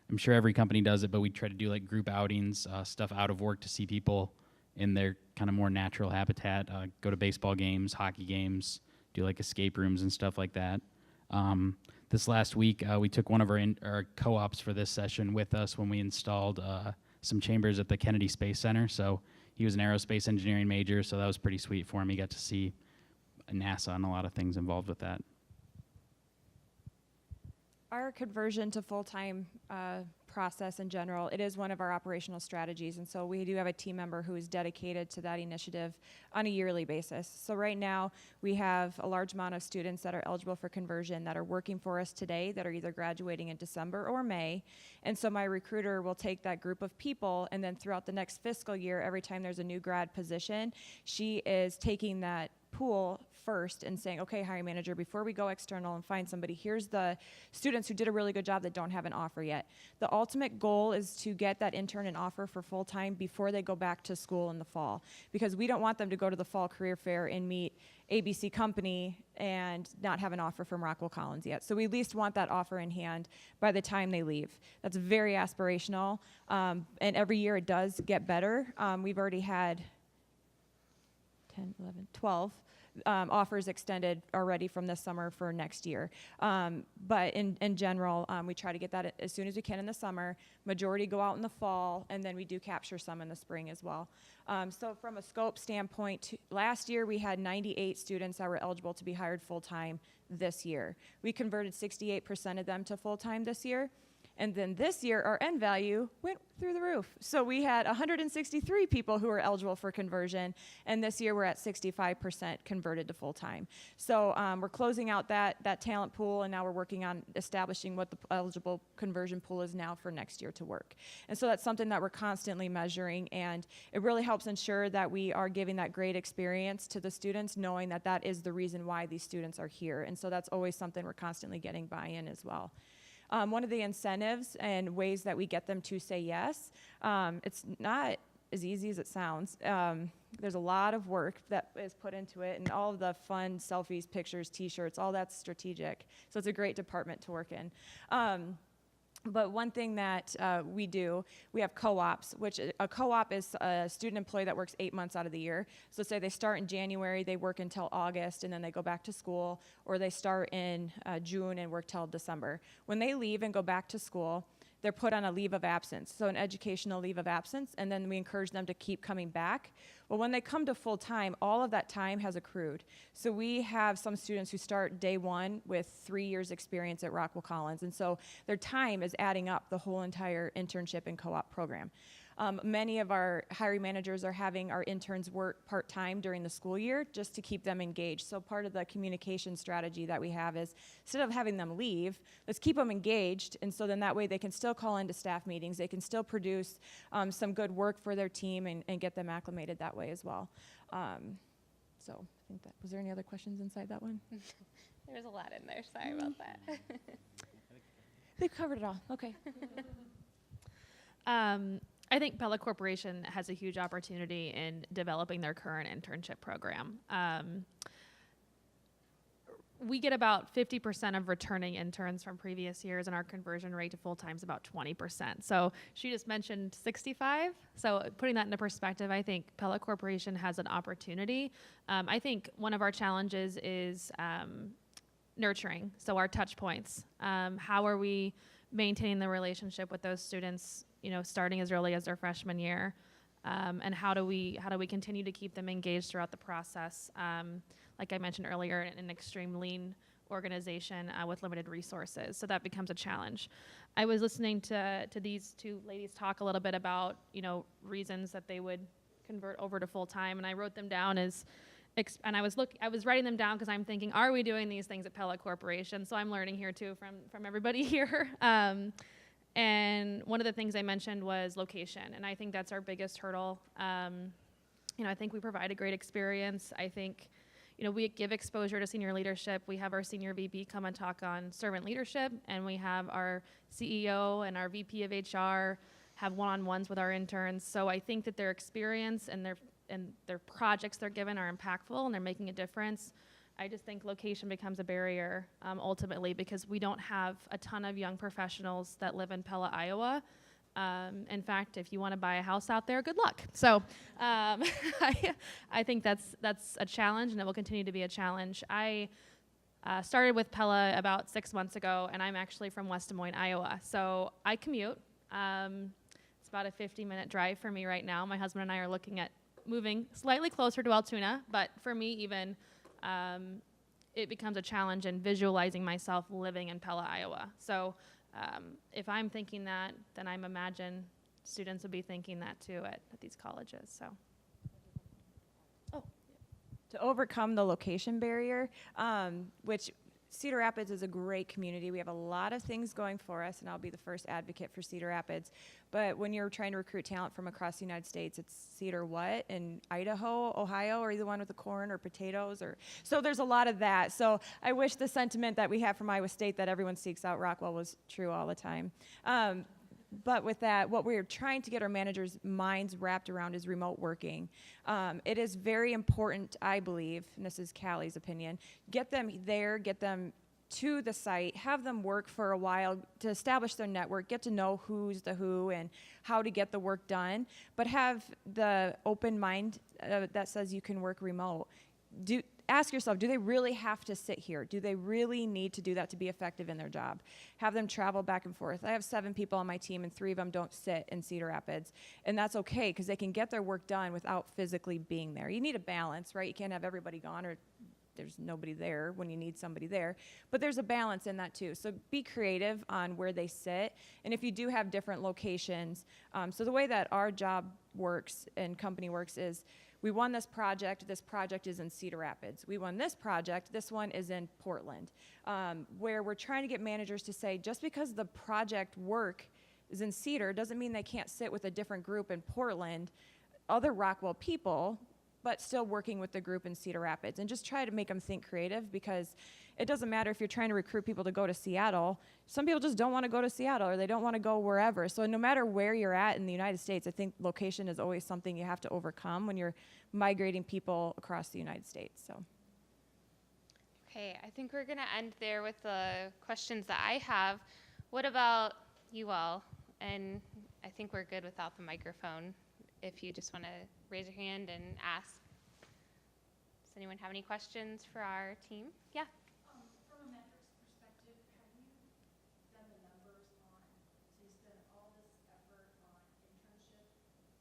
I'm sure every company does it, but we try to do group outings, stuff out of work to see people in their kind of more natural habitat, go to baseball games, hockey games, do escape rooms and stuff like that. This last week, we took one of our co-ops for this session with us when we installed some chambers at the Kennedy Space Center. So he was an aerospace engineering major, so that was pretty sweet for him. He got to see NASA and a lot of things involved with that. Our conversion to full-time process in general, it is one of our operational strategies, and so we do have a team member who is dedicated to that initiative on a yearly basis. So right now, we have a large amount of students that are eligible for conversion that are working for us today that are either graduating in December or May, and so my recruiter will take that group of people, and then throughout the next fiscal year, every time there's a new grad position, she is taking that pool first and saying, okay, hiring manager, before we go external and find somebody, here's the students who did a really good job that don't have an offer yet. The ultimate goal is to get that intern an offer for full-time before they go back to school in the fall, because we don't want them to go to the fall career fair and meet ABC company and not have an offer from Rockwell Collins yet. So we at least want that offer in hand by the time they leave. That's very aspirational, and every year it does get better. We've already had 10, 11, 12 offers extended already from this summer for next year. But in general, we try to get that as soon as we can in the summer. Majority go out in the fall, and then we do capture some in the spring as well. So from a scope standpoint, last year we had 98 students that were eligible to be hired full-time this year. We converted 68% of them to full-time this year. And then this year, our end value went through the roof. So we had 163 people who were eligible for conversion, and this year we're at 65% converted to full-time. So we're closing out that talent pool, and now we're working on establishing what the eligible conversion pool is now for next year to work. And so that's something that we're constantly measuring, and it really helps ensure that we are giving that great experience to the students, knowing that that is the reason why these students are here. And so that's always something we're constantly getting buy-in as well. One of the incentives and ways that we get them to say yes, it's not as easy as it sounds. There's a lot of work that is put into it, and all of the fun selfies, pictures, t-shirts, all that's strategic. So it's a great department to work in. But one thing that we do, we have co-ops, which a co-op is a student employee that works 8 months out of the year. So say they start in January, they work until August, and then they go back to school, or they start in June and work till December. When they leave and go back to school, they're put on a leave of absence, so an educational leave of absence, and then we encourage them to keep coming back. Well, when they come to full-time, all of that time has accrued. So we have some students who start day one with 3 years experience at Rockwell Collins, and so their time is adding up the whole entire internship and co-op program. Many of our hiring managers are having our interns work part-time during the school year just to keep them engaged. So part of the communication strategy that we have is, instead of having them leave, let's keep them engaged, and so then that way they can still call into staff meetings, they can still produce some good work for their team and get them acclimated that way as well. So I think that, was there any other questions inside that one? There's a lot in there. Sorry about that. They've covered it all. Okay. I think Pella Corporation has a huge opportunity in developing their current internship program. We get about 50% of returning interns from previous years, and our conversion rate to full-time is about 20%. So she just mentioned 65. So putting that into perspective, I think Pella Corporation has an opportunity. I think one of our challenges is nurturing, so our touch points. How are we maintaining the relationship with those students, you know, starting as early as their freshman year, and how do we continue to keep them engaged throughout the process? Like I mentioned earlier, in an extreme lean organization with limited resources, so that becomes a challenge. I was listening to these two ladies talk a little bit about, you know, reasons that they would convert over to full time, and I wrote them down as. And I was writing them down because I'm thinking, are we doing these things at Pella Corporation? So I'm learning here too from everybody here. And one of the things I mentioned was location, and I think that's our biggest hurdle. You know, I think we provide a great experience. I think, you know, we give exposure to senior leadership. We have our senior VP come and talk on servant leadership, and we have our CEO and our VP of HR have one-on-ones with our interns. So I think that their experience and their projects they're given are impactful and they're making a difference. I just think location becomes a barrier ultimately, because we don't have a ton of young professionals that live in Pella, Iowa. In fact, if you want to buy a house out there, good luck. So I think that's a challenge, and it will continue to be a challenge. I started with Pella about 6 months ago, and I'm actually from West Des Moines, Iowa. So I commute. It's about a 50-minute drive for me right now. My husband and I are looking at moving slightly closer to Altoona, but for me even, it becomes a challenge in visualizing myself living in Pella, Iowa. So if I'm thinking that, then I'm imagine students would be thinking that too at these colleges. So. To overcome the location barrier, which Cedar Rapids is a great community. We have a lot of things going for us, and I'll be the first advocate for Cedar Rapids. But when you're trying to recruit talent from across the United States, it's Cedar what? In Idaho, Ohio, or the one with the corn or potatoes? So there's a lot of that. So I wish the sentiment that we have from Iowa State that everyone seeks out Rockwell was true all the time. But with that, what we're trying to get our managers' minds wrapped around is remote working. It is very important, I believe, and this is Callie's opinion, get them there, get them to the site, have them work for a while to establish their network, get to know who's the who and how to get the work done, but have the open mind that says you can work remote. Ask yourself, do they really have to sit here? Do they really need to do that to be effective in their job? Have them travel back and forth. I have 7 people on my team, and 3 of them don't sit in Cedar Rapids. And that's okay, because they can get their work done without physically being there. You need a balance, right? You can't have everybody gone, or there's nobody there when you need somebody there. But there's a balance in that, too. So be creative on where they sit. And if you do have different locations, so the way that our job works and company works is, we won this project is in Cedar Rapids. We won this project, this one is in Portland, where we're trying to get managers to say, just because the project work is in Cedar doesn't mean they can't sit with a different group in Portland, other Rockwell people, but still working with the group in Cedar Rapids, and just try to make them think creative, because it doesn't matter if you're trying to recruit people to go to Seattle. Some people just don't want to go to Seattle, or they don't want to go wherever. So no matter where you're at in the United States, I think location is always something you have to overcome when you're migrating people across the United States. So. Okay, I think we're going to end there with the questions that I have. What about you all? And I think we're good without the microphone. If you just want to raise your hand and ask. Does anyone have any questions for our team? Yeah. From a metrics perspective, have you done the numbers on, so you spend all this effort on internship,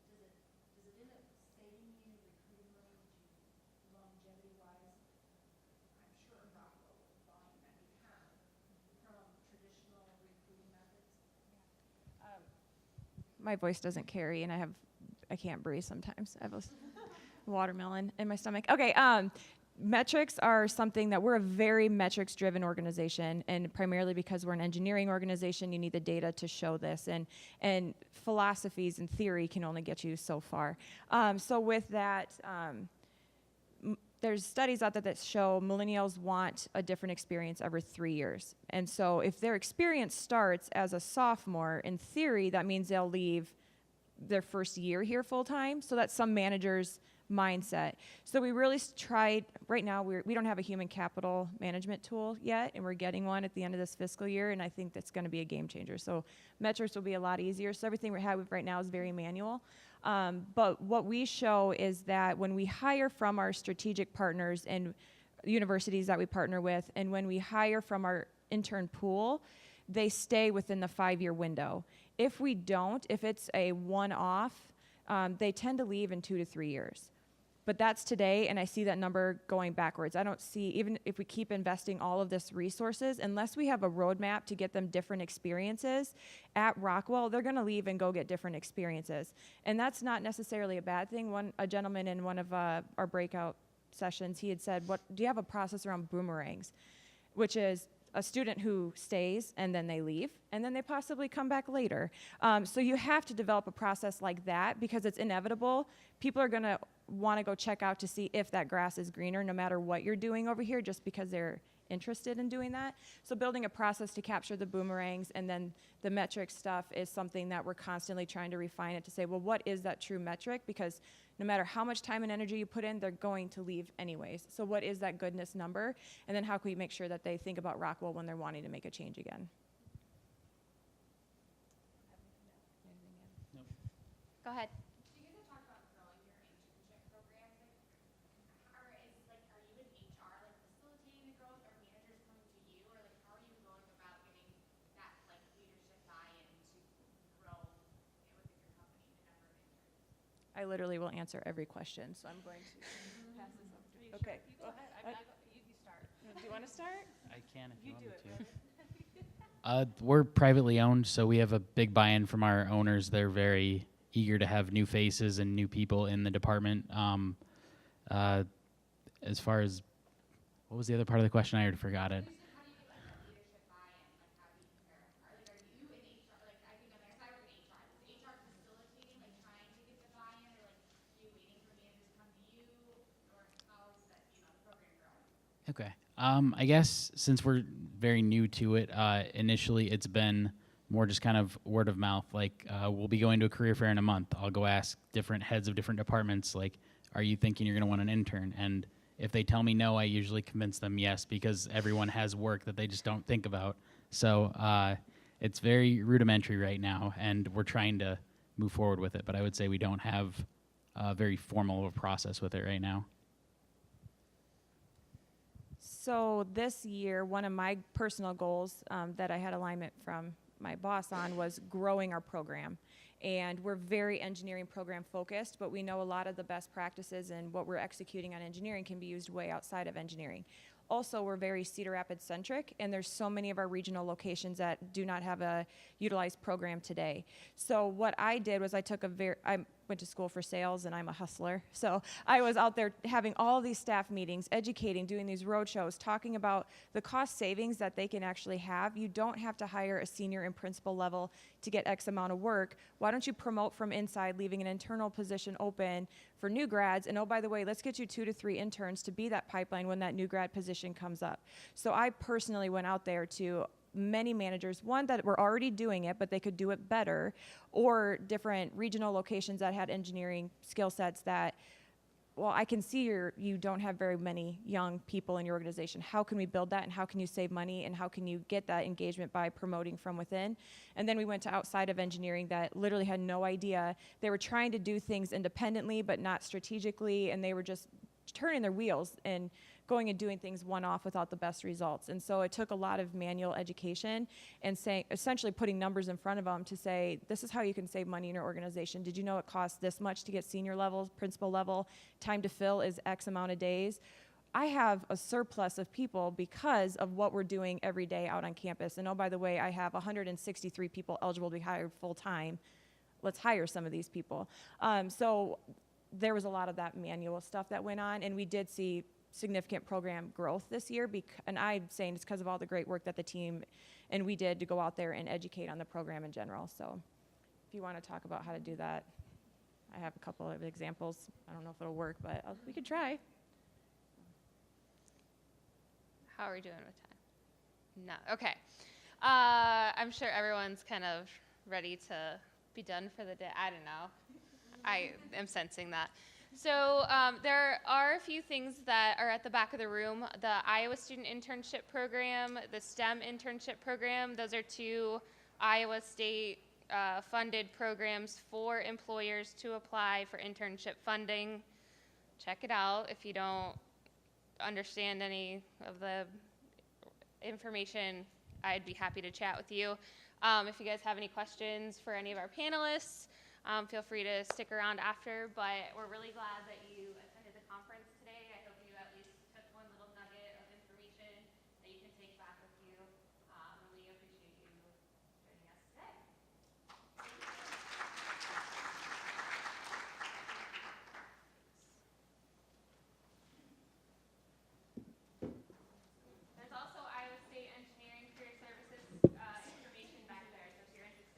does it end up saving you recruiting range longevity-wise? I'm sure Rockwell with the volume that we have from traditional recruiting methods. My voice doesn't carry, and I can't breathe sometimes. I have a watermelon in my stomach. Okay, metrics are something that we're a very metrics-driven organization, and primarily because we're an engineering organization, you need the data to show this, and philosophies and theory can only get you so far. So with that, there's studies out there that show millennials want a different experience every 3 years. And so if their experience starts as a sophomore, in theory, that means they'll leave their first year here full-time. So that's some managers' mindset. So we really tried, right now we don't have a human capital management tool yet, and we're getting one at the end of this fiscal year, and I think that's going to be a game changer. So metrics will be a lot easier. So everything we have right now is very manual. But what we show is that when we hire from our strategic partners and universities that we partner with, and when we hire from our intern pool, they stay within the 5-year window. If we don't, if it's a one-off, they tend to leave in 2 to 3 years. But that's today, and I see that number going backwards. I don't see, even if we keep investing all of this resources, unless we have a roadmap to get them different experiences at Rockwell, they're going to leave and go get different experiences. And that's not necessarily a bad thing. A gentleman in one of our breakout sessions, he had said, do you have a process around boomerangs? Which is a student who stays and then they leave, and then they possibly come back later. So you have to develop a process like that, because it's inevitable. People are going to want to go check out to see if that grass is greener, no matter what you're doing over here, just because they're interested in doing that. So building a process to capture the boomerangs, and then the metric stuff is something that we're constantly trying to refine it to say, well, what is that true metric? Because no matter how much time and energy you put in, they're going to leave anyways. So what is that goodness number? And then how can we make sure that they think about Rockwell when they're wanting to make a change again? Go ahead. So you guys have talked about growing your internship program. Are you in HR facilitating the growth? Are managers coming to you, or how are you going about getting that leadership buy-in to grow within your company the number of interns? I literally will answer every question, so I'm going to pass this up to you. Okay. You go ahead. You start. Do you want to start? I can if you, You want do me it, to. We're privately owned, so we have a big buy-in from our owners. They're very eager to have new faces and new people in the department. As far as, what was the other part of the question? I already forgot it. How do you I guess since we're very new to it, initially it's been more just kind of word of mouth. Like we'll be going to a career fair in a month. I'll go ask different heads of different departments, like, are you thinking you're going to want an intern? And if they tell me no, I usually convince them yes, because everyone has work that they just don't think about. So it's very rudimentary right now, and we're trying to move forward with it. But I would say we don't have a very formal of a process with it right now. So this year, one of my personal goals that I had alignment from my boss on was growing our program. And we're very engineering program focused, but we know a lot of the best practices and what we're executing on engineering can be used way outside of engineering. Also, we're very Cedar Rapids centric, and there's so many of our regional locations that do not have a utilized program today. So what I did was I went to school for sales, and I'm a hustler. So I was out there having all these staff meetings, educating, doing these road shows, talking about the cost savings that they can actually have. You don't have to hire a senior and principal level to get X amount of work. Why don't you promote from inside, leaving an internal position open for new grads? And oh, by the way, let's get you 2 to 3 interns to be that pipeline when that new grad position comes up. So I personally went out there to many managers, one that were already doing it, but they could do it better, or different regional locations that had engineering skill sets that, well, I can see you don't have very many young people in your organization. How can we build that, and how can you save money, and how can you get that engagement by promoting from within? And then we went to outside of engineering that literally had no idea. They were trying to do things independently, but not strategically, and they were just turning their wheels and going and doing things one-off without the best results. And so it took a lot of manual education and essentially putting numbers in front of them to say, this is how you can save money in your organization. Did you know it costs this much to get senior level, principal level? Time to fill is X amount of days. I have a surplus of people because of what we're doing every day out on campus. And oh, by the way, I have 163 people eligible to be hired full-time. Let's hire some of these people. So there was a lot of that manual stuff that went on, and we did see significant program growth this year, and I'm saying it's because of all the great work that the team and we did to go out there and educate on the program in general. So if you want to talk about how to do that, I have a couple of examples. I don't know if it'll work, but we could try. How are we doing with time? No. Okay. I'm sure everyone's kind of ready to be done for the day. I don't know. I am sensing that. So there are a few things that are at the back of the room. The Iowa Student Internship Program, the STEM Internship Program, those are 2 Iowa State funded programs for employers to apply for internship funding. Check it out. If you don't understand any of the information, I'd be happy to chat with you. If you guys have any questions for any of our panelists, feel free to stick around after, but we're really glad that you